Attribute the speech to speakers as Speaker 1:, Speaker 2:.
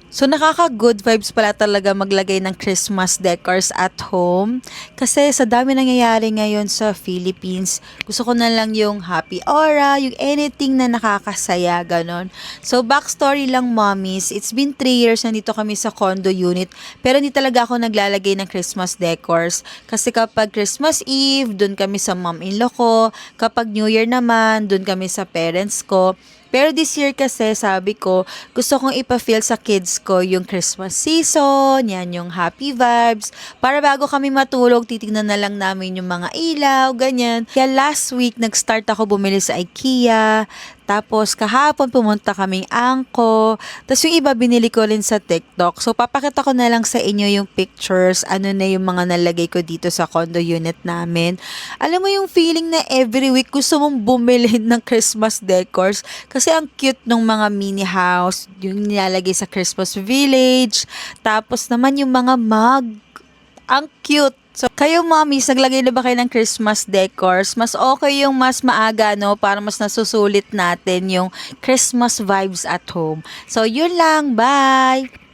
Speaker 1: So nakaka-good vibes pala talaga maglagay ng Christmas decors at home. Kasi sa dami nangyayari ngayon sa Philippines, gusto ko na lang yung happy aura, yung anything na nakakasaya, ganon. So backstory lang mommies, it's been 3 years na dito kami sa condo unit, pero hindi talaga ako naglalagay ng Christmas decors. Kasi kapag Christmas Eve, dun kami sa mom-in-law ko. Kapag New Year naman, dun kami sa parents ko. Pero this year kasi, sabi ko, gusto kong ipa-feel sa kids ko yung Christmas season, yan yung happy vibes. Para bago kami matulog, titignan na lang namin yung mga ilaw, ganyan. Kaya last week, nag-start ako bumili sa IKEA. Tapos kahapon pumunta kaming Angko. Tapos yung iba binili ko rin sa TikTok. So papakita ko na lang sa inyo yung pictures, ano na yung mga nalagay ko dito sa condo unit namin. Alam mo yung feeling na every week gusto mong bumili ng Christmas decors kasi ang cute ng mga mini house, yung nilalagay sa Christmas village. Tapos naman yung mga mug, ang cute. So, kayo mommies, naglagay na ba kayo ng Christmas decors? Mas okay yung mas maaga, no? Para mas nasusulit natin yung Christmas vibes at home. So, yun lang. Bye!